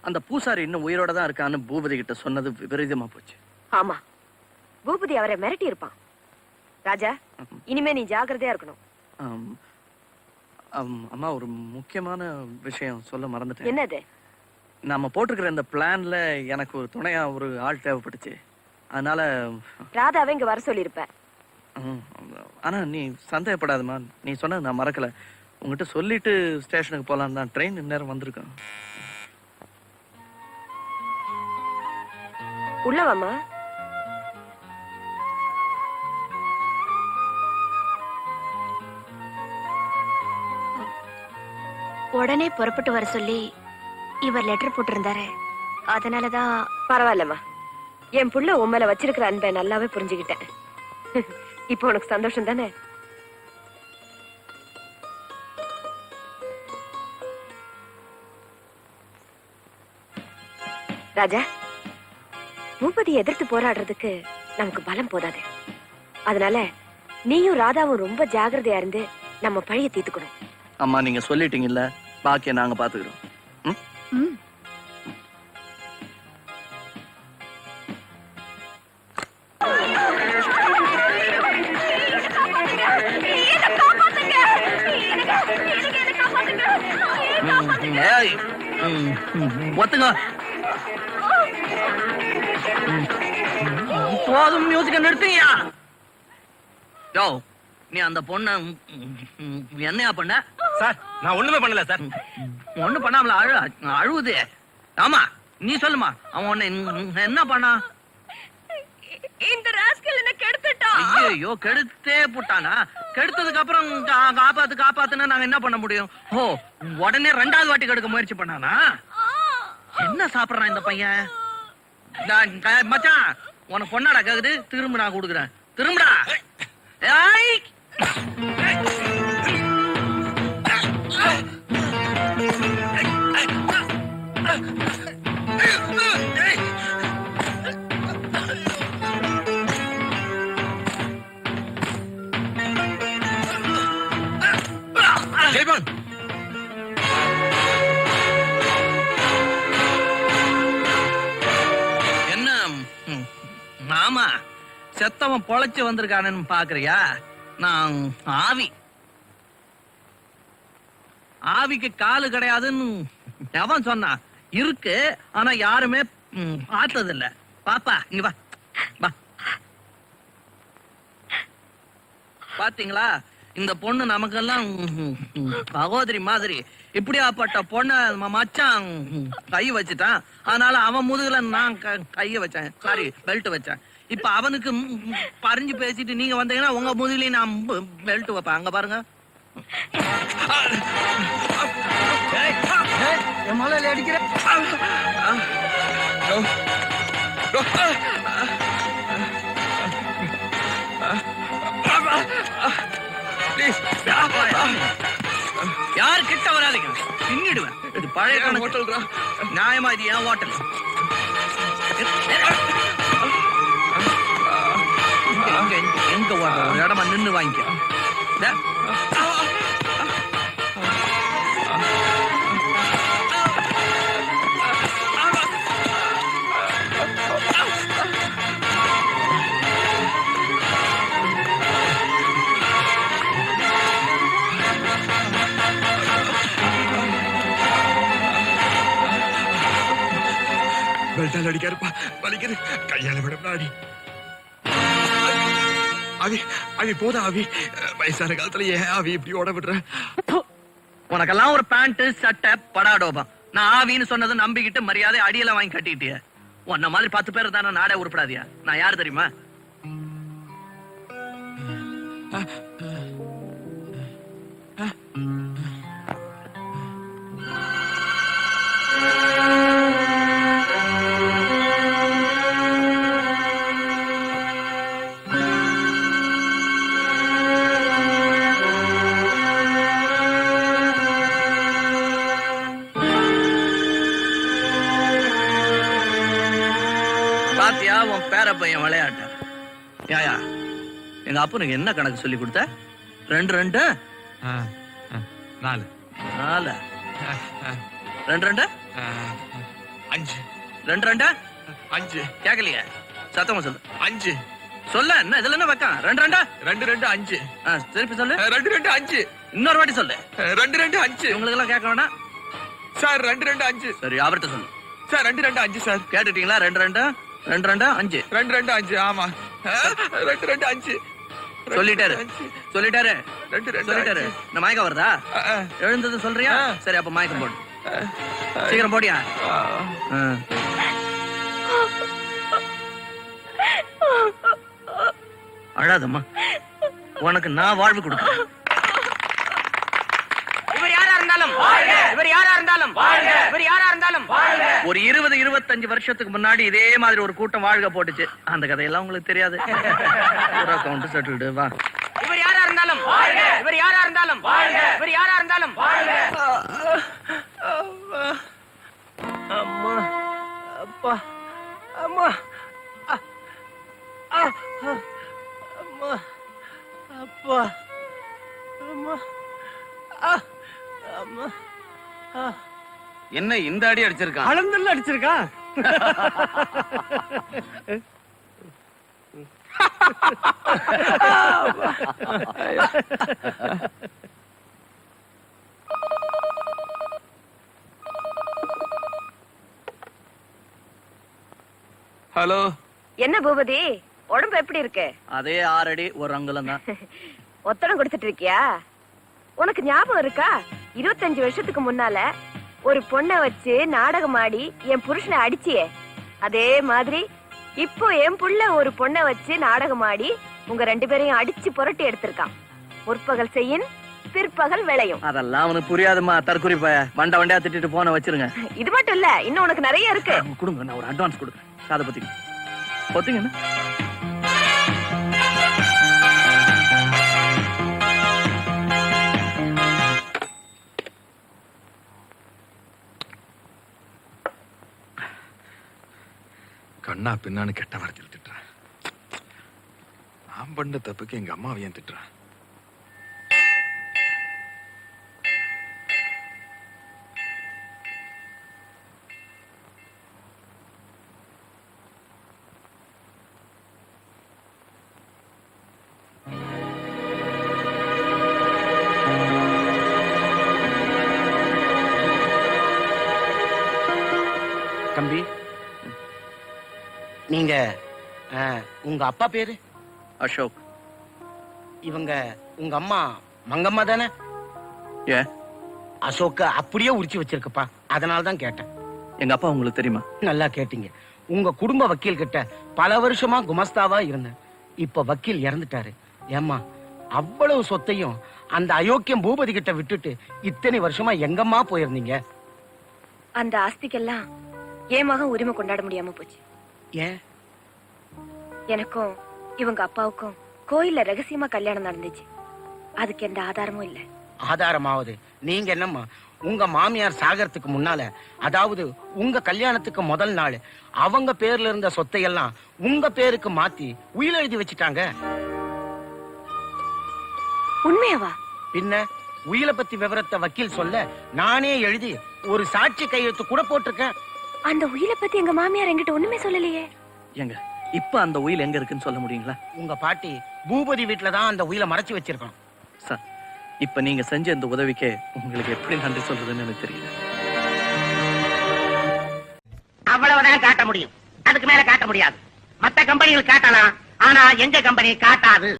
அந்த பூசாரி இன்னும் உயிரோட தான் இருக்கான்னு பூபதி கிட்ட சொன்னது விபரீதமா போச்சு. ஆமா, பூபதி அவரை மிரட்டி இருப்பான். ராஜா, இனிமே நீ ஜாக்கிரதையா இருக்கணும். அம்மா, ஒரு முக்கியமான விஷயம் சொல்ல மறந்துட்டேன். என்னது? நாம போட்டிருக்கிற இந்த பிளான்ல எனக்கு ஒரு துணையா ஒரு ஆள் தேவைப்பட்டுச்சு. அதனால ராதாவை இங்க வர சொல்லியிருப்ப. ஆனா நீ சந்தேகப்படாதம்மா, நீ சொன்னது நான் மறக்கல. உங்ககிட்ட சொல்லிட்டு ஸ்டேஷனுக்கு போலாம் தான். ட்ரெயின் இந்நேரம் வந்திருக்கான். உள்ளவாமா. உடனே புறப்பட்டு வர சொல்லி இவர் லெட்டர் போட்டிருந்தாரு. அதனாலதான். பரவாயில்லம்மா, என் புள்ள உண்மையில வச்சிருக்கிற அன்பை நல்லாவே புரிஞ்சுக்கிட்டேன். இப்போ உனக்கு சந்தோஷம் தானே? ராஜா, பூபதி எதிர்த்து போராடுறதுக்கு நமக்கு பலம் போதாது. அதனால நீயும் ராதாவும் ரொம்ப ஜாகிரதையா இருந்து நம்ம பழிய தீர்த்துக்கணும். அம்மா, நீங்க சொல்லிட்டீங்கல்ல, பாக்கிய நாங்க பாத்துக்கிறோம். ஒத்துங்க போதும், மியூசிக்க நிறுத்துங்கயா. யோ, நீ அந்த பொண்ண என்னையா பண்ண? சார், நான் ஒண்ணுமே பண்ணல சார். ஒண்ணு பண்ணாமல அழுவுது. ஆமா, நீ சொல்லுமா, அவன் உன்ன என்ன பண்ணா? இந்த ராஸ்கல் என்ன கெடுத்துட்டான். ஐயோ, கெடுத்தே போட்டானா? கெடுத்ததுக்கு அப்புறம் காப்பாத்துன்னா நாங்க என்ன பண்ண முடியும்? ஓ, உடனே ரெண்டாவது வாட்டி கெடுக்க முயற்சி பண்ணானா? என்ன சாப்பிடுறான் இந்த பையன்? மச்சான், உனக்கு பொண்ணாடா கேக்குது, திரும்ப நான் கொடுக்குறேன். திரும்படா. ஜெயபான், என்ன மாமா, செத்தவன் பொழைச்சு வந்திருக்கானு பாக்குறியா? நான் ஆவிக்கு காலு கிடையாதுன்னு எவன் சொன்னா? இருக்கு, ஆனா யாருமே பார்த்தது இல்ல. பாப்பா, இங்க வா. பாத்தீங்களா, இந்த பொண்ணு நமக்கெல்லாம் சகோதரி மாதிரி. இப்படியாப்பட்ட பொண்ண மச்சான் கை வச்சுட்டான். அதனால அவன் முதுகுல நான் கைய வச்சேன், சாரி பெல்ட் வச்சேன். இப்ப அவனுக்கு பறிஞ்சு பேசிட்டு நீங்க வந்தீங்கன்னா உங்க முதுகுலயும் நான் பெல்ட் வைப்பேன். அங்க பாருங்க. என் மலையில அடிக்கிற. யாரு கிட்ட வராதீங்க, பின்னிடுவேன். இது பழைய ஹோட்டல். நியாயமா இது ஏன் ஹோட்டல்? எங்க ஒரு இடமா நின்னு வாங்கிக்க. பெல்ட்டால் அடிக்காருப்பா, வலிக்குது. கையால விட அடி. அவி போதா அவி, வயசான காலத்துல ஏன் அவி இப்படி ஓட விடுற? உனக்கெல்லாம் ஒரு பேண்ட் சட்டை படாடோபம். நான் ஆவின்னு சொன்னதை நம்பிக்கிட்டு மரியாதை அடியெல்லாம் வாங்கி கட்டிக்கிட்டிய. உன்ன மாதிரி 10 பேர் தானே நாடே உருப்படாதியா? நான் யாரு தெரியுமா? பாத்தியா உன் பேர பையன் விளையாட்ட? யாயா, எங்க அப்பனுக்கு என்ன கணக்கு சொல்லி கொடுத்த? 2 2 4 4 2 2 5 ரெண்டு ரெண்டா 5 கேக்கலையே, சத்தமா சொல்லு. 5 சொல்ல என்ன இதுல என்ன வைக்கான்? ரெண்டு ரெண்டா 2 2 5 திருப்பி சொல்லு. 2 2 5 இன்னொரு வாட்டி சொல்லு. 2 2 5 இவங்களுக்கு எல்லாம் கேட்க வேண்டாம். சார் 2 2 5 சரி அவர்கிட்ட சொல்லு. சார் 2 2 5 சார் கேட்டுட்டீங்களா? ரெண்டு ரெண்டா 5 2 2 5 ஆமா 2 2 5 சொல்லிட்டாரு சொல்லிட்டாரு 2 2 சொல்லிட்டாரு. இந்த மயக்கம் வருதா? எழுந்தது சொல்றியா? சரி அப்ப மயக்கம் போடு. சீக்கிரம் போடியா. அழாதம்மா, உனக்கு நான் வாழ்வு கொடுக்கிறேன். இவர் யாரா இருந்தாலும் இவர் யாரா இருந்தாலும் இவர் யாரா இருந்தாலும் ஒரு 20-25 வருஷத்துக்கு முன்னாடி இதே மாதிரி ஒரு கூட்டம் வாழ்க போட்டுச்சு. அந்த கதையெல்லாம் உங்களுக்கு தெரியாது. ஒரு அக்கவுண்ட் செட்டில்டு. வா. இவர் யாரா இருந்தாலும் இவர் யாரா இருந்தாலும் இவர் யாரா இருந்தாலும் அம்மா அப்பா அம்மா அம்மா அப்பா அம்மா அம்மா. என்ன இந்த அடி அடிச்சிருக்கான்? அளந்தல்ல அடிச்சிருக்கான். ஹலோ. என்ன பூபதி, உடம்பு எப்படி இருக்கு? அதே 6 அடி 1 அங்குலம் தான். ஒத்தடம் கொடுத்துட்டு இருக்கியா? உனக்கு ஞாபகம் இருக்கா? 25 வருஷத்துக்கு முன்னால ஒரு பொண்ணை வச்சு நாடகம் ஆடி என் புருஷனை அடிச்சியே, அதே மாதிரி இப்போ என் புள்ள ஒரு பொண்ணை வச்சு நாடகம் ஆடி உங்க 2 பேரையும் அடிச்சு புரட்டி எடுத்திருக்கான். முற்பகல் செய்யின் பிற்பகல் விளையும். அதெல்லாம் அவனுக்கு புரியாதுமா. தற்குறி பய வண்ட வண்டியா திட்டிட்டு போன வச்சிருங்க. இது மட்டும் இல்ல, இன்னும் உனக்கு நிறைய இருக்கு. கொடுங்க, நான் ஒரு அட்வான்ஸ் கொடுக்குறேன். காதை பத்தி பொத்திங்க. கண்ணா பின்னான்னு கெட்ட வார்த்தையில் திட்டுறேன். நான் பண்ண தப்புக்கு எங்க அம்மாவை ஏன் திட்டுறேன்? தம்பி, நீங்க உங்க அப்பா பேரு? அசோக். இவங்க உங்க அம்மா மங்கம்மா தானே? ஏ, அசோக்க அப்படியே உரிச்சு வச்சிருக்கப்பா, அதனாலதான் கேட்டேன். எங்க அப்பா உங்களுக்கு தெரியுமா? நல்லா கேட்டீங்க. உங்க குடும்ப வக்கீல் கிட்ட பல வருஷமா குமஸ்தாவா இருந்தேன். இப்ப வக்கீல் இறந்துட்டாரு. ஏம்மா, அவ்வளவு சொத்தையும் அந்த அயோக்கியம் பூபதி கிட்ட விட்டுட்டு இத்தனை வருஷமா எங்கம்மா போயிருந்தீங்க? அந்த ஆஸ்திக்கெல்லாம் என் மகன் உரிமை கொண்டாட முடியாம போச்சு. ஏன்? எனக்கும் இவங்க அப்பாவுக்கும் கோயில்ல ரகசியமா கல்யாணம் நடந்துச்சு. அதுக்கு எந்த ஆதாரமும் இல்ல. ஆதாரமாவது நீங்க என்னம்மா, உங்க மாமியார் சாகறதுக்கு முன்னால, அதாவது உங்க கல்யாணத்துக்கு முதல் நாள், அவங்க பேர்ல இருந்த சொத்தையெல்லாம் உங்க பேருக்கு மாத்தி உயில் எழுதி வச்சுட்டாங்க. உண்மையாவா? பின்ன உயில பத்தி விவரத்தை வக்கீல் சொல்ல நானே எழுதி ஒரு சாட்சி கையெழுத்து கூட போட்டிருக்கேன். அந்த உயிலை பத்தி எங்க மாமியார் என்கிட்ட ஒண்ணுமே சொல்லலையே. எங்க இப்ப அந்த உயில் எங்க இருக்குன்னு சொல்ல முடியுங்களா? உங்க பாட்டி பூபதி வீட்டுல தான் அந்த உயிலை மறைச்சு வச்சிருக்கோம். சார், இப்ப நீங்க செஞ்ச இந்த உதவிக்கு உங்களுக்கு எப்படி நன்றி சொல்றதுன்னு எனக்கு தெரியல. அவ்வளவுதான் காட்ட முடியும், அதுக்கு மேல காட்ட முடியாது. மத்த கம்பெனிகள் காட்டலாம், ஆனா எங்க கம்பெனி காட்டாது.